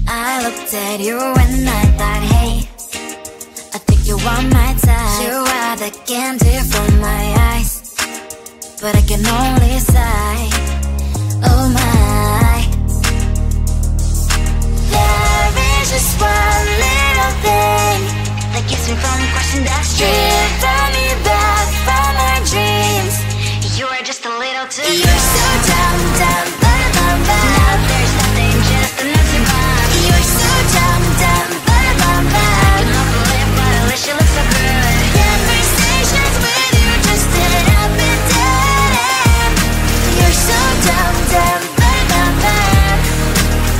I looked at you and I thought, hey, I think you are my type. You are the candy from my eyes, but I can only sigh, oh my. There is just one little thing that keeps me from crossing that street. Driven me back from my dreams. You are just a little too good. You're so dumb, dumb, but now there's nothing, just enough to bomb. You're so dumb, dumb, but you love to live, but at least you look so good. Conversations with you just end up in dead end. You're so dumb, dumb, but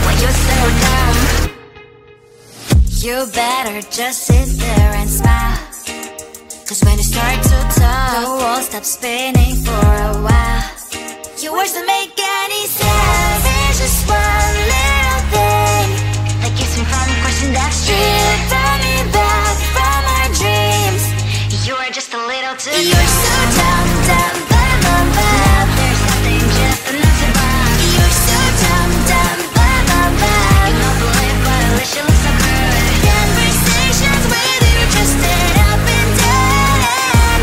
when you're so dumb, you better just sit there and smile, 'cause when you start to talk, the world stops spinning for a while. Your words don't make any sense. There's just one little thing that keeps me from crossing that street. Drive me back from my dreams. You are just a little too good. You're so dumb, dumb, now there's nothing, just enough to bomb. You're so dumb, dumb, you don't believe, but at least you look so good. Conversations with you just end up in dead end.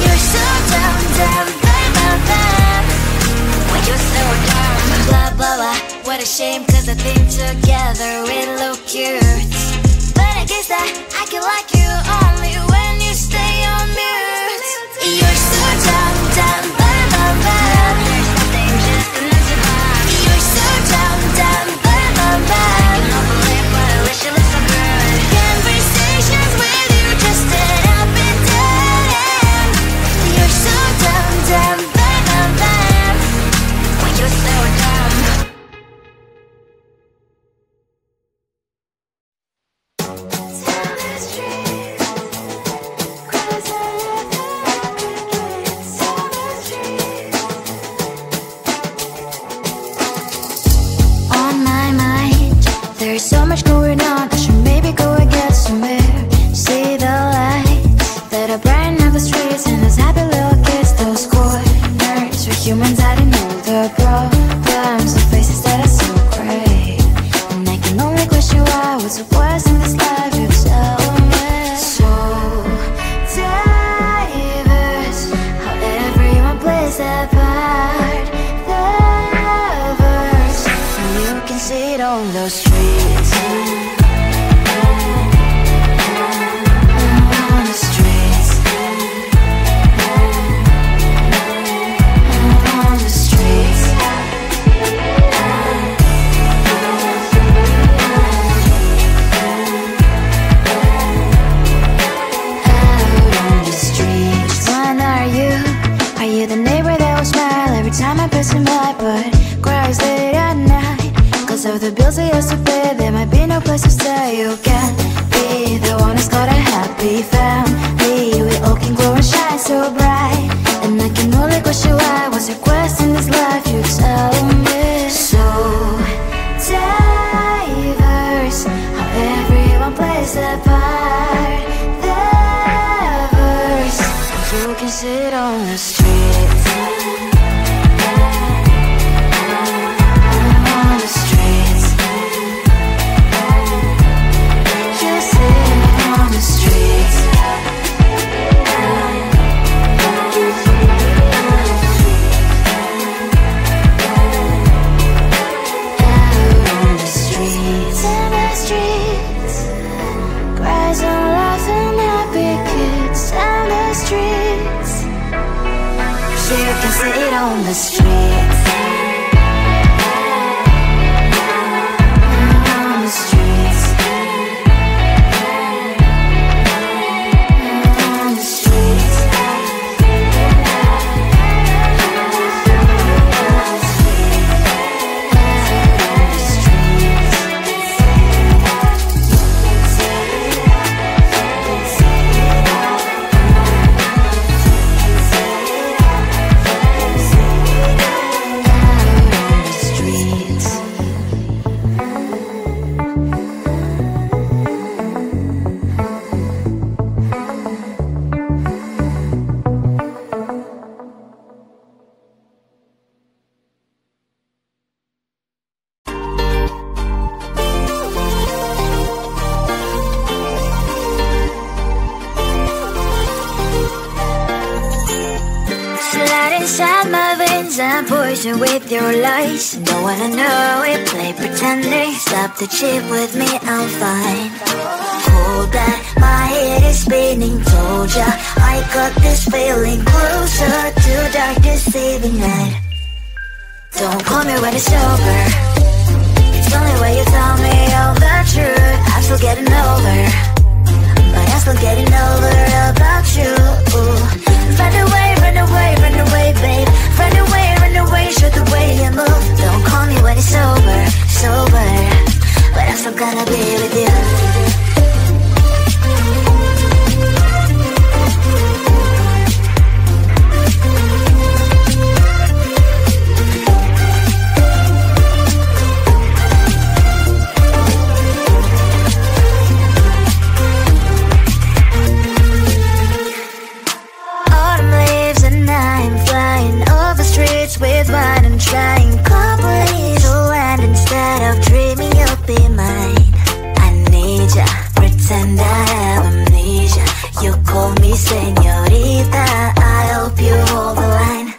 You're so dumb, dumb, when you're so dumb. Blah, blah, blah, what a shame, 'cause I think together we look cute. But I guess that I can like you only when you stay on mute. You're so dumb, dumb, there's nothing, just enough to bomb. You're so dumb, dumb, you don't believe, but at least you look so good. Conversations with you just end up in dead end. You're so dumb, dumb, when you're so dumb. On my mind, there's so much going on. I should maybe go and get some air. See the lights that are brighten up the streets, and those happy little kids, those corners where humans hiding all the problems, the faces that are so great. And I can only question why, what's the worst in this life, you tell me. So diverse, how everyone plays their part. The verse, and you can see it on the streets. On the streets. On the streets. Out on the streets. When are you? Are you the neighbor that will smile every time I pass him by, but cries late at night? 'Cause of the bills I used to pay, there might be no place to stay. You can't be the one who's got a happy family. We all can glow and shine so bright, and I can only question why, what's your quest in this life, you tell me. So diverse, how everyone plays their part. The verse, you can sit on the streets. On the streets. You sit on the streets. Out on the streets. In the streets. Cries and laughing happy kids. On the streets. poison with your lies. Don't wanna know it, play pretending. Stop the chip with me, I'm fine. Hold that, my head is spinning. Told ya, I got this feeling. Closer to dark deceiving night. Don't call me when it's over. It's only when you tell me all the truth. I'm still getting over, but I'm still getting over about you. Run away, run away, run away, babe. Run away, show the way you move. Don't call me when it's over, sober, but I'm still gonna be with you. With wine and trying company to land instead of dreaming you'll be mine. I need ya, pretend I have amnesia. You call me señorita, I hope you hold the line.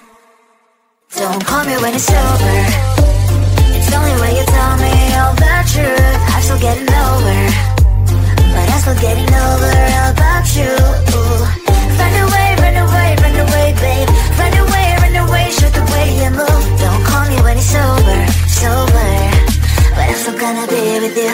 Don't call me when it's over. It's only when you tell me all the truth. I'm still getting over, but I'm still getting over about you. Run away, run away, run away, babe. Run away, show the way you move. Don't call me when it's over, sober, but I'm still gonna be with you.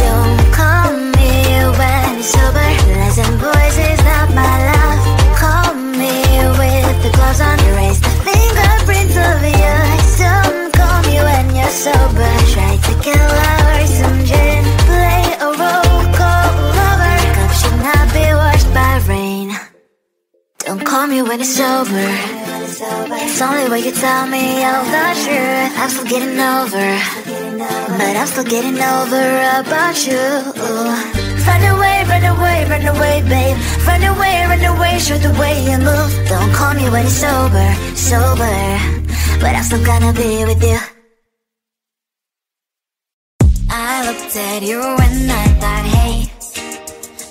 Don't call me when it's sober. Lies and voices, not my love. Call me with the gloves on. Erase the fingerprints of your eyes. Don't call me when you're sober. Try to kill our some gin. Play a role, call lover. Cup should not be washed by rain. Don't call me when it's over. It's only when you tell me all the truth. I'm still getting over, but I'm still getting over about you. Run away, run away, run away, babe. Run away, show the way you move. Don't call me when it's over, sober, but I'm still gonna be with you. I looked at you and I thought, hey,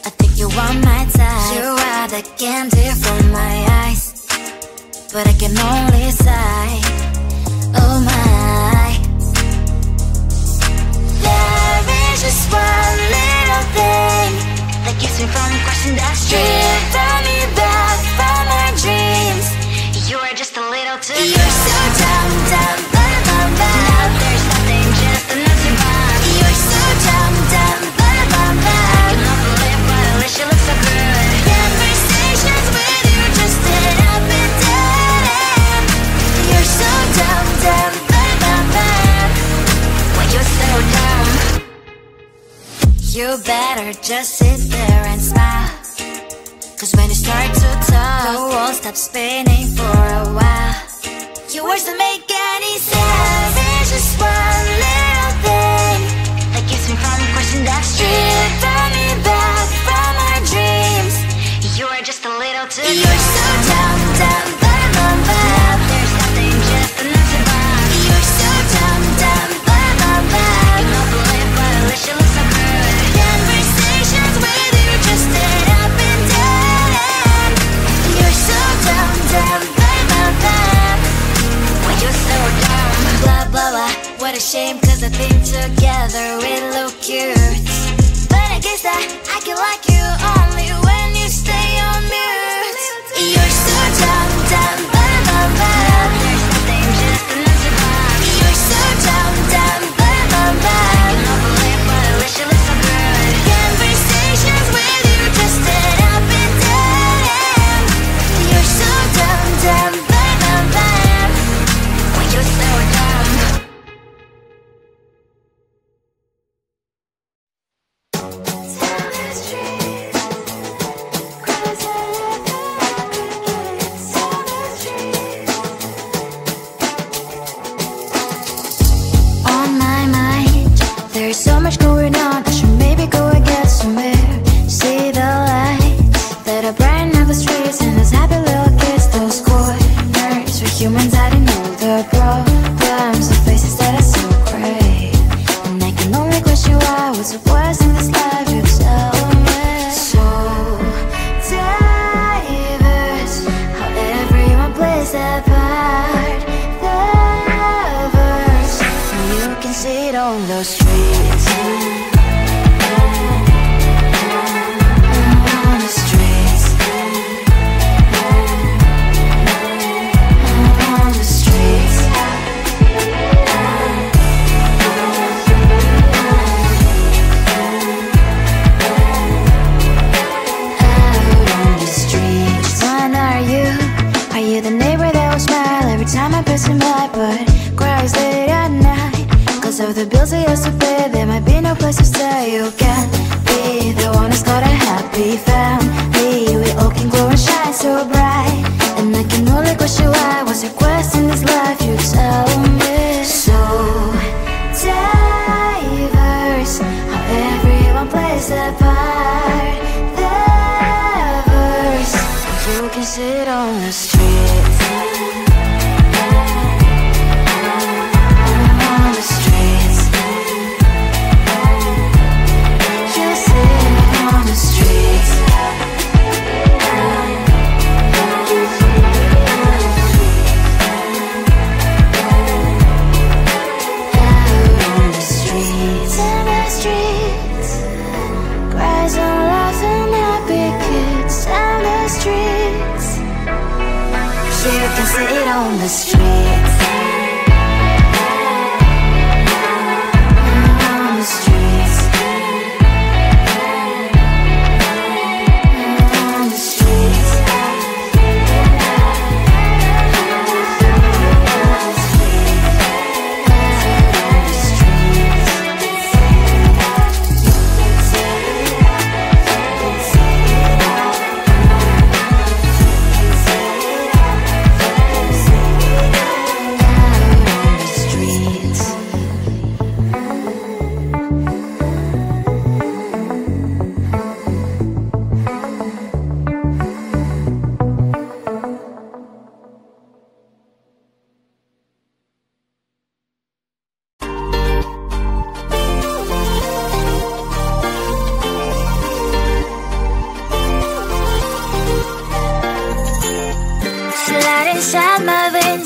I think you are my type. You are the candy from my eyes, but I can only sigh, oh my. There is just one little thing that keeps me from crossing that street. Drive me back from my dreams. You are just a little too good. You're so dumb, dumb, bum, bum, bum. Now there's nothing, just enough to run. You're so dumb, dumb, bum, bum, bum. You don't believe, but at least you look so good. Conversations with you just sit up and down. You're so dumb, dumb, bum, bum, bum. When you're so dumb, you better just sit there and smile. Cause when you start to talk, the world stops spinning for a while. Your words don't make any sense. There's just one little thing that keeps me from crossing that street. Draw me back from our dreams. You are just a little too good. You're so dumb, dumb, bum, bum, bum. There's nothing, just enough to bum. You're so dumb, dumb, bum, bum, bum. You don't believe, but at least you look so good. Conversations with you just sit up and down. You're so dumb, dumb, bum, bum, bum. When you're so dumb, blah, blah, blah. What a shame, cause I think together we look cute. But I guess that I can like you only when you stay on mute. You're so dumb, dumb, bum, bum, bum. There's nothing, just enough to bum. You're so dumb, dumb, bum, bum, bum. You don't believe, but at least you look so good. Conversations with you just sit up and down. You're so dumb, dumb, bum, bum, bum. When you're so dumb. On my mind, there's so much going on. I should maybe go and get somewhere. See the lights that are brighten up the streets, and those happy little kids, those corners where humans hiding all the problems, the faces that are so gray. And I can only question why. What's the worst in this life? You tell me. So diverse, how everyone plays their part. on the streets. On the streets. On the streets. The neighbor that will smile every time I pass him by, but cries late at night. Cause of the bills I used to pay, there might be no place to stay. You can't be the one who's got a happy family. We all can glow and shine so bright, and I can only question why. What's your quest in this life? You tell me. So diverse, how everyone plays their part. Their verse, you can sit on the street. On the streets. On the streets. On the streets.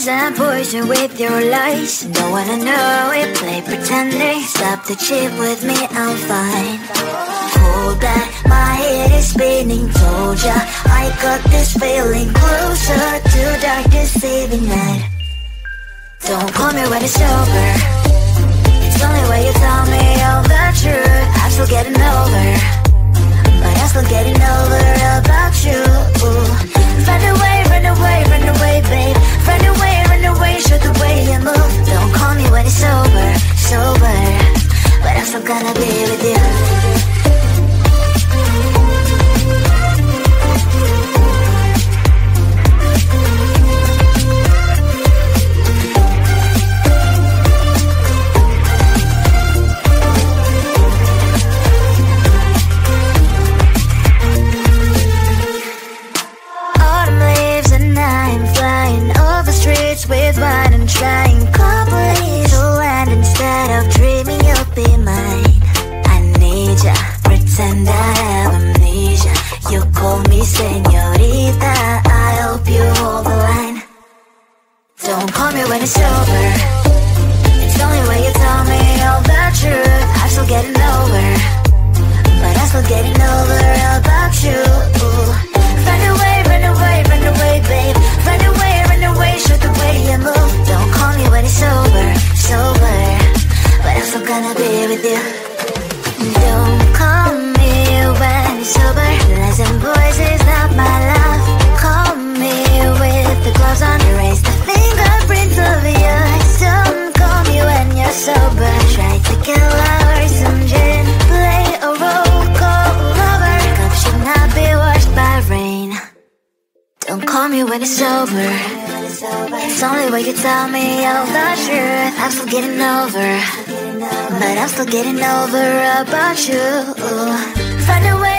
And poison with your lies. Don't wanna know it, play pretending. Stop the cheat with me, I'm fine. Hold that, my head is spinning. Told ya, I got this feeling. Closer to dark deceiving night. Don't call me when it's over. It's only when you tell me all the truth. I'm still getting over, but I'm still getting over about you. Run away, run away, run away, babe. Run away, show the way you move. Don't call me when it's over, sober, but I'm still gonna be with you. With wine and trying company to land. Instead of dreaming you'll be mine, I need ya, pretend I have amnesia. You call me señorita, I hope you hold the line. Don't call me when it's over. It's only when you tell me all the truth. I'm still getting over, but I'm still getting over about you. Run away, run away, run away, babe. Run away, show the way you move. Don't call me when it's over, sober, but I'm still gonna be with you. Don't call me when it's over. Listen, boys, is not my love. Call me with the gloves on. Erase the fingerprints of your eyes. Don't call me when you're sober. Try to kill our some gin. Play a role, call lover. Cup should not be washed by rain. Don't call me when it's over. It's only when you tell me all the truth. I'm still getting over, but I'm still getting over about you. Find a way.